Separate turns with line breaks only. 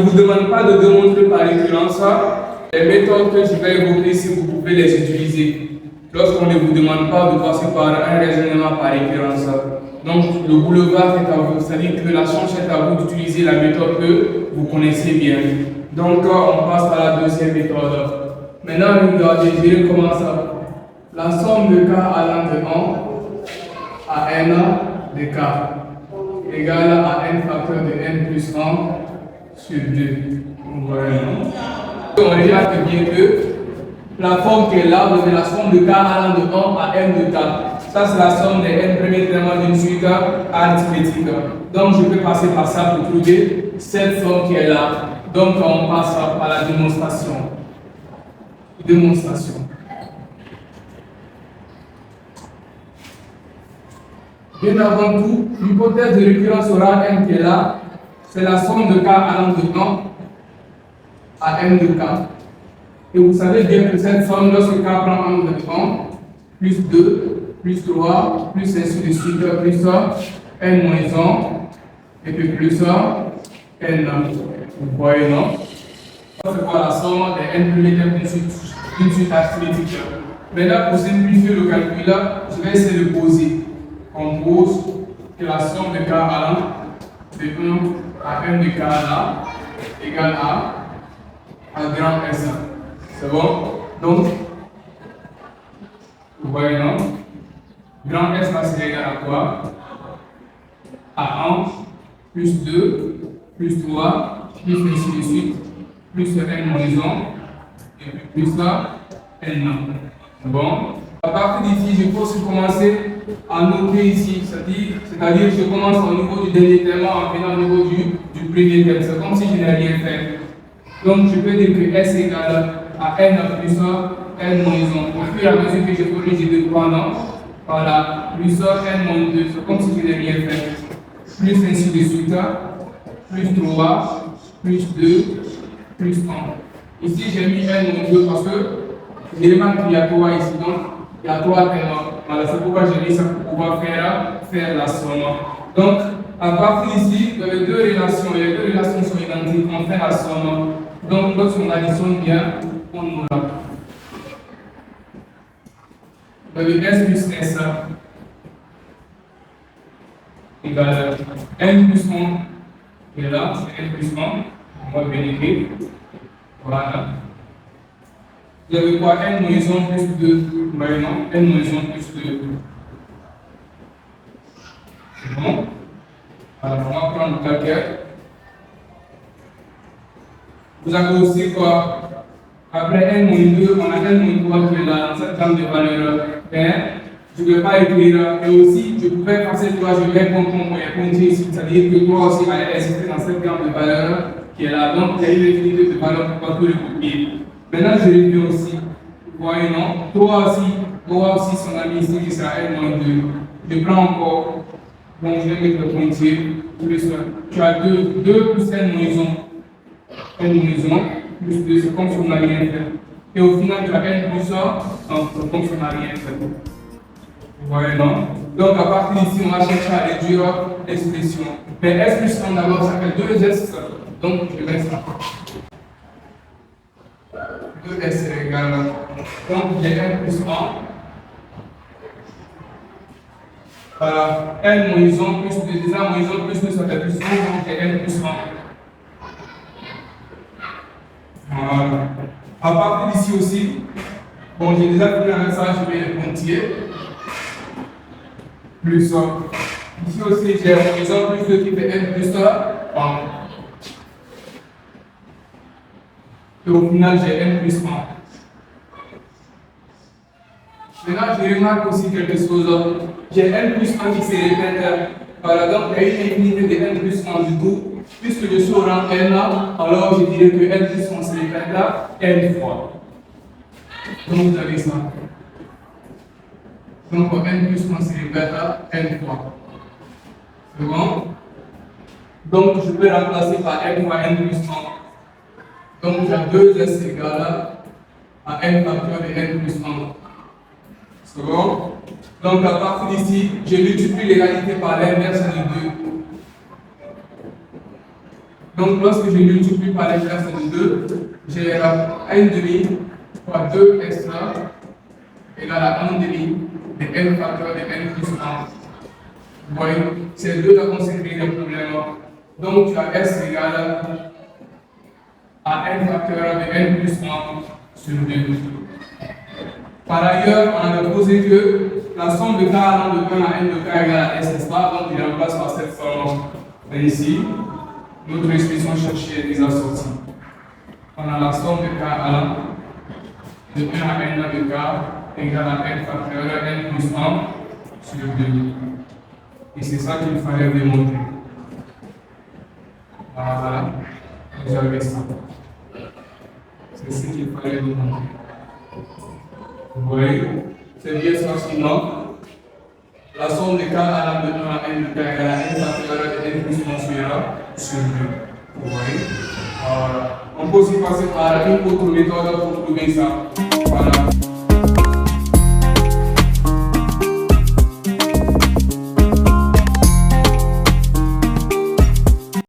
vous demande pas de démontrer par récurrence. Les méthodes que je vais évoquer ici, vous pouvez les utiliser. Lorsqu'on ne vous demande pas de passer par un raisonnement par récurrence. Donc, le boulevard est à vous, c'est-à-dire que la chance est à vous d'utiliser la méthode que vous connaissez bien. Donc, on passe à la deuxième méthode. Maintenant, regardez, je vais commencer. La somme de k allant de 1 à n de k égale à n facteur de n plus 1 sur 2. Voilà. On remarque bien que la forme qui est là, vous avez la somme de k allant de 1 à n de k. Ça, c'est la somme des n premiers éléments d'une suite arithmétique. Donc, je peux passer par ça pour trouver cette somme qui est là. Donc, on passe par la démonstration. Bien avant tout, l'hypothèse de récurrence aura n qui est là, c'est la somme de k allant de 1 à n de k. Et vous savez bien que cette somme, lorsque k prend 1 de 1, plus 2, plus 3, plus ainsi de suite, plus n moins 1, et puis plus n. Vous voyez, non? C'est quoi la somme des n premiers termes d'une suite arithmétique. Maintenant, pour simplifier le calcul, je vais essayer de poser. On pose que la somme de k allant de 1 à n de k là égale à grand S. C'est bon? Donc, vous voyez, non? Grand S là, c'est égal à quoi? À 1, plus 2, plus 3, plus ainsi de suite, plus n moins 1, et puis plus n. Bon. À partir d'ici, je peux aussi commencer à noter ici, c'est-à-dire que je commence au niveau du dernier terme en venant au niveau du premier terme. C'est comme si je n'ai rien fait. Donc, je peux dire que S égale à n plus 1, n moins 1. Au fur et à mesure que je corrige les deux pendant, voilà, plus 1, n moins 2. C'est comme si je n'ai rien fait. Plus ainsi de suite, plus 3, plus 2, plus 1. Ici, j'ai mis n moins 2 parce que je remarque qu'il y a 3 ici. Donc, il y a 3 termes. Voilà, c'est pourquoi j'ai mis ça pour pouvoir faire la somme. Donc, à partir d'ici, vous avez deux relations. Les deux relations sont identiques. On fait la somme. Donc, lorsqu'on additionne bien, on nous l'a. Vous avez S plus S égale n plus 1. Et là, c'est n plus 1. On va bien écrire. Voilà. Vous avez quoi? N moins 1 plus 2. Maintenant, n moins 1 plus 2. C'est bon? Alors, on va prendre le calcul. Vous avez aussi quoi? Après n moins 2, on a n moins 3 qui est là, dans cette gamme de valeurs. Je ne vais pas écrire. Et aussi, je pouvais passer 3, je vais compter ici. C'est-à-dire que 3 aussi va exister dans cette gamme de valeurs qui est là. Donc, il y a une infinité de valeurs pour pas tout le copier. Maintenant, je réduis aussi. Vous voyez, non? 3 aussi, son ami ici qui sera n moins 2. Je prends encore. Donc, je vais mettre le pointier. Plus, tu as 2 plus n moins 1. N moins 1 plus 2, c'est comme si on n'a rien fait. Et au final, tu as n plus 1, c'est comme si on n'a rien fait. Vous voyez, non? Donc, à partir d'ici, on va chercher à réduire l'expression. Mais S plus 1 d'abord, ça fait 2S. Donc, je mets ça. 2S est égal. Donc, j'ai n plus 1. Voilà. N moins 1 plus 2. Déjà, moins 1 plus 2, ça fait plus 1. Donc, j'ai n plus 1. Voilà. À partir d'ici aussi, bon, j'ai déjà fini avec ça, je vais le pointier. Plus 1. Ici aussi, j'ai moins 1 plus 2 qui fait n plus 1. Et au final, j'ai n plus 1. Maintenant, je remarque aussi quelque chose. J'ai n plus 1 qui se répète. Voilà, donc il y a une infinité de n plus 1 du coup. Puisque je suis au rang n, alors je dirais que n plus 1 se répète n fois. Donc vous avez ça. Donc n plus 1 se répète n fois. C'est bon? Donc je peux remplacer par n fois n plus 1. Donc j'ai 2s égale à n facteur de n plus 1. C'est bon? Donc à partir d'ici, je multiplie l'égalité par l'inverse de 2. Donc, lorsque je multiplie par les classes de 2, j'ai n demi fois 2 extra égale à 1 demi de n facteur de n plus 1. Vous voyez, ces deux là vont se créer des problèmes. Donc, tu as s égale à n facteur de n plus 1 sur 2. Par ailleurs, on a posé que la somme de k allant de 1 à n de k égale à s, n'est-ce pas? Donc, il remplace par cette forme ici. Notre expression cherchée est déjà sortie. On a la somme de k allant de 1 à n de k égale à n facteur n plus 1 sur 2. Et c'est ça qu'il fallait démontrer. Voilà, vous avez ça. C'est ce qu'il fallait démontrer. Vous voyez, c'est bien ça sinon. La somme de k allant de 1 à n de k égale à n facteur de n plus 1 sur 2. Vous voyez? On peut aussi passer par une autre méthode pour trouver ça.